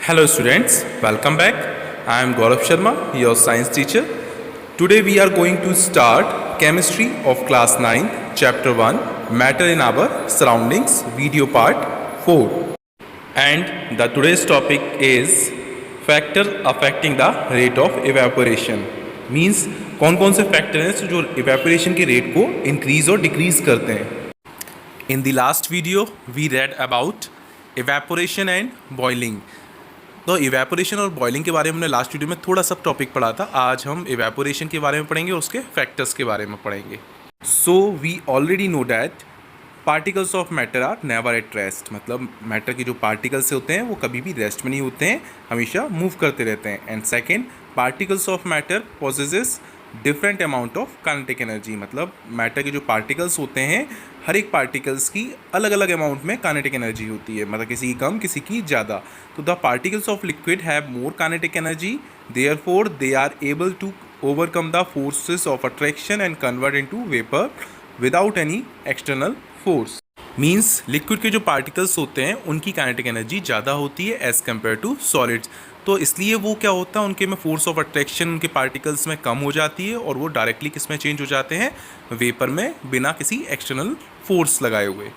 Hello students, welcome back. I am Gaurav Sharma, your science teacher. Today we are going to start chemistry of class 9, chapter 1, matter in our surroundings, video part 4. And the today's topic is factors affecting the rate of evaporation. Means कौन कौन से factor हैं जो evaporation के rate को increase और decrease करते हैं. In the last video we read about evaporation and boiling. तो इवेपोरेशन और बॉइलिंग के बारे में हमने लास्ट वीडियो में थोड़ा सा टॉपिक पढ़ा था. आज हम इवेपोरेशन के बारे में पढ़ेंगे और उसके फैक्टर्स के बारे में पढ़ेंगे. So we already know that particles of matter are never at rest. मतलब मैटर के जो पार्टिकल्स होते हैं वो कभी भी रेस्ट में नहीं होते हैं, हमेशा मूव करते रहते हैं. And second, particles of matter possesses different amount of kinetic energy. मतलब मैटर के जो पार्टिकल्स होते हैं हर एक पार्टिकल्स की अलग अलग अमाउंट में काइनेटिक एनर्जी होती है. मतलब किसी की कम, किसी की ज़्यादा. तो the particles of liquid have more kinetic energy, therefore they are able to overcome the forces of attraction and convert into vapour without any external force. Means liquid के जो पार्टिकल्स होते हैं उनकी काइनेटिक एनर्जी ज़्यादा होती है as compare to solids. तो इसलिए वो क्या होता है, उनके में फोर्स ऑफ अट्रैक्शन उनके पार्टिकल्स में कम हो जाती है और वो डायरेक्टली किस में चेंज हो जाते हैं, वेपर में, बिना किसी एक्सटर्नल फोर्स लगाए हुए.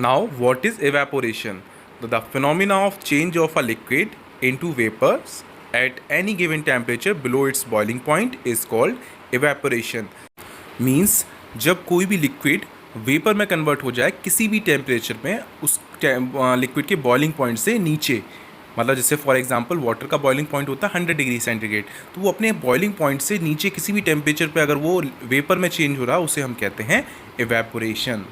Now what is evaporation? The phenomena of change of a liquid into vapours at any given temperature below its boiling point is called evaporation. Means जब कोई भी लिक्विड वेपर में कन्वर्ट हो जाए किसी भी टेम्परेचर में, उस लिक्विड के बॉइलिंग पॉइंट से नीचे. मतलब जैसे फॉर एग्जांपल वाटर का बॉइलिंग पॉइंट होता है 100 डिग्री सेंटीग्रेड, तो वो अपने बॉइलिंग पॉइंट से नीचे किसी भी टेम्परेचर पे अगर वो वेपर में चेंज हो रहा है उसे हम कहते हैं इवेपोरेशन.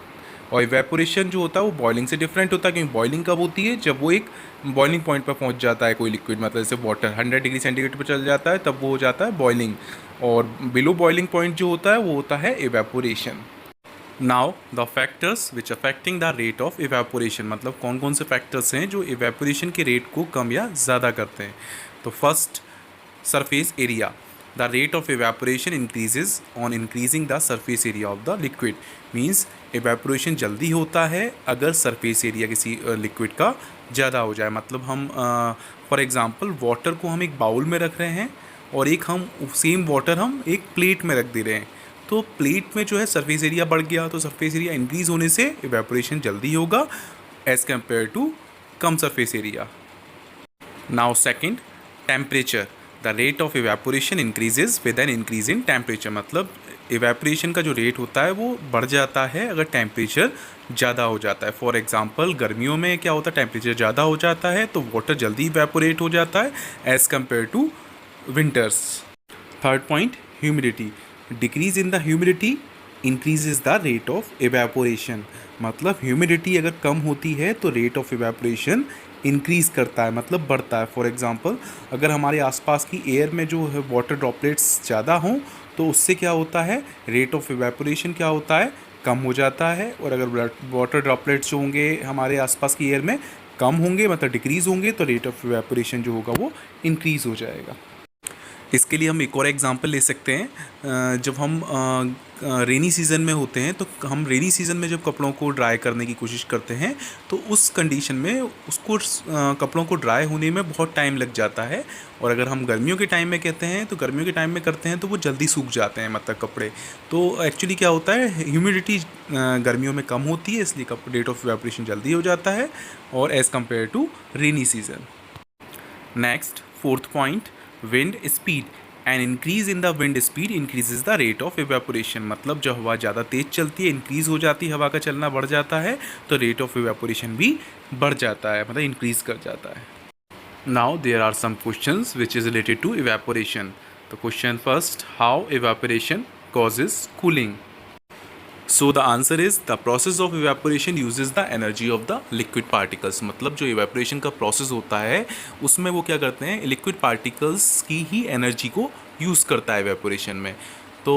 और इवेपोरेशन जो होता है वो बॉइलिंग से डिफरेंट होता है, क्योंकि बॉइलिंग कब होती है, जब वो एक बॉइलिंग पॉइंट पर पहुंच जाता है कोई लिक्विड. मतलब जैसे वाटर 100 डिग्री सेंटीग्रेड पर चल जाता है तब वो हो जाता है बॉइलिंग, और बिलो बॉइलिंग पॉइंट जो होता है वो होता है evaporation. Now the factors which affecting the rate of evaporation. मतलब कौन कौन से फैक्टर्स हैं जो इवेपोरेशन के रेट को कम या ज़्यादा करते हैं. तो first, surface area. The rate of evaporation increases on increasing the surface area of the liquid. Means evaporation जल्दी होता है अगर सरफेस एरिया किसी लिक्विड का ज़्यादा हो जाए. मतलब हम फॉर एग्ज़ाम्पल वाटर को हम एक बाउल में रख रहे हैं और एक हम सेम वाटर हम एक प्लेट में रख दे रहे हैं, तो प्लेट में जो है सरफेस एरिया बढ़ गया, तो सरफेस एरिया इंक्रीज़ होने से इवेपोरेशन जल्दी होगा एज़ कम्पेयर टू कम surface area. Now second, temperature. The rate of evaporation increases with an increase in temperature. मतलब इवेपोरेशन का जो रेट होता है वो बढ़ जाता है अगर टेम्परेचर ज़्यादा हो जाता है. फॉर एग्जांपल गर्मियों में क्या होता है, टेम्परेचर ज़्यादा हो जाता है तो वाटर जल्दी इवेपोरेट हो जाता है as compare to winters. Third point, humidity. Decrease in the humidity increases the rate of evaporation. मतलब ह्यूमिडिटी अगर कम होती है तो रेट ऑफ इवेपोरेशन इंक्रीज़ करता है, मतलब बढ़ता है. फॉर एग्जांपल अगर हमारे आसपास की एयर में जो है वाटर ड्रॉपलेट्स ज़्यादा हों तो उससे क्या होता है, रेट ऑफ इवेपोरेशन क्या होता है, कम हो जाता है. और अगर वाटर ड्रॉपलेट्स जो होंगे हमारे आसपास की एयर में कम होंगे, मतलब डिक्रीज़ होंगे, तो रेट ऑफ इवेपोरेशन जो होगा वो इंक्रीज़ हो जाएगा. इसके लिए हम एक और एग्जांपल ले सकते हैं. जब हम रेनी सीज़न में होते हैं तो हम रेनी सीज़न में जब कपड़ों को ड्राई करने की कोशिश करते हैं तो उस कंडीशन में उसको कपड़ों को ड्राई होने में बहुत टाइम लग जाता है. और अगर हम गर्मियों के टाइम में कहते हैं तो गर्मियों के टाइम में करते हैं तो वो जल्दी सूख जाते हैं, मतलब कपड़े. तो एक्चुअली क्या होता है, ह्यूमिडिटी गर्मियों में कम होती है इसलिए रेट ऑफ इवेपोरेशन जल्दी हो जाता है और as compare to rainy season. Next, fourth point, wind speed. An increase in the wind speed increases the rate of evaporation. मतलब जब हवा ज़्यादा तेज़ चलती है, इंक्रीज़ हो जाती है, हवा का चलना बढ़ जाता है तो रेट ऑफ इवेपोरेशन भी बढ़ जाता है, मतलब इंक्रीज़ कर जाता है. Now there are some questions which is related to evaporation. तो question first, how evaporation causes cooling. So the answer is the process of evaporation uses the energy of the liquid particles. मतलब जो evaporation का process होता है उसमें वो क्या करते हैं, liquid particles की ही energy को use करता है evaporation में. तो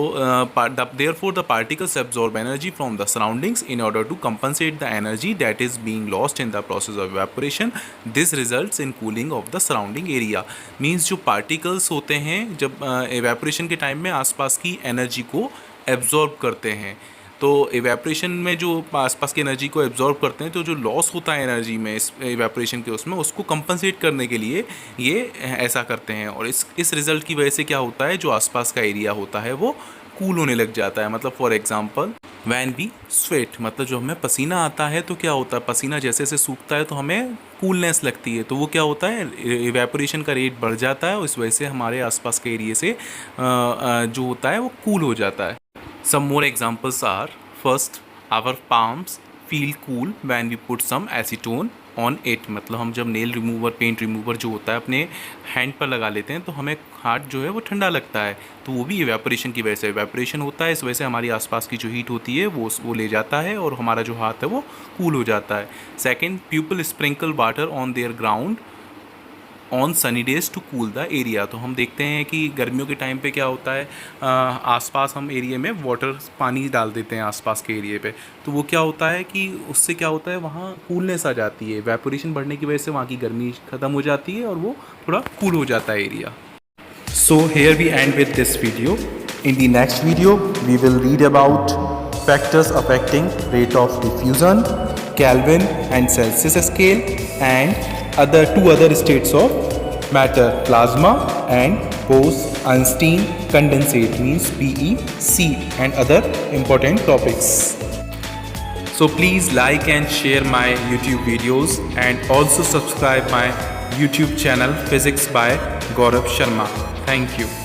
therefore the particles absorb energy from the surroundings in order to compensate the energy that is being lost in the process of evaporation. This results in cooling of the surrounding area. Means जो particles होते हैं जब evaporation के time में आसपास की energy को absorb करते हैं तो इवेपोरेशन में जो आसपास की एनर्जी को एब्जॉर्ब करते हैं, तो जो लॉस होता है एनर्जी में इस इवेपोरेशन के उसमें, उसको कंपनसेट करने के लिए ये ऐसा करते हैं। और इस रिज़ल्ट की वजह से क्या होता है, जो आसपास का एरिया होता है वो कूल होने लग जाता है। मतलब for example when we sweat, मतलब जो हमें पसीना आता है तो क्या होता है, पसीना जैसे जैसे सूखता है तो हमें कूलनेस लगती है, तो वो क्या होता है, इवेपोरेशन का रेट बढ़ जाता है और इस वजह से हमारे आसपास के एरिया से जो होता है वो कूल हो जाता है। Some more examples are, first, our palms feel cool when we put some acetone on it, मतलब हम जब नेल रिमूवर, पेंट रिमूवर जो होता है अपने हैंड पर लगा लेते हैं तो हमें हाथ जो है वो ठंडा लगता है, तो वो भी इवेपोरेशन की वजह से इवेपोरेशन होता है। इस वजह से हमारी आसपास की जो हीट होती है वो ले जाता है और हमारा जो हाथ है वो कूल हो जाता है। Second, people sprinkle water on their ground on sunny days to cool the area, तो हम देखते हैं कि गर्मियों के टाइम पे क्या होता है, आसपास हम एरिया में वाटर, पानी डाल देते हैं आसपास के एरिया पे, तो वो क्या होता है कि उससे क्या होता है, वहाँ कूलनेस आ जाती है, इवेपोरेशन बढ़ने की वजह से वहाँ की गर्मी ख़त्म हो जाती है और वो थोड़ा कूल हो जाता है area. So here we end with this video. In the next video, we will read about factors affecting rate of diffusion, Kelvin and Celsius scale, and two other states of matter, plasma and Bose-Einstein condensate, means BEC, and other important topics. So please like and share my YouTube videos and also subscribe my YouTube channel Physics by Gaurav Sharma. Thank you.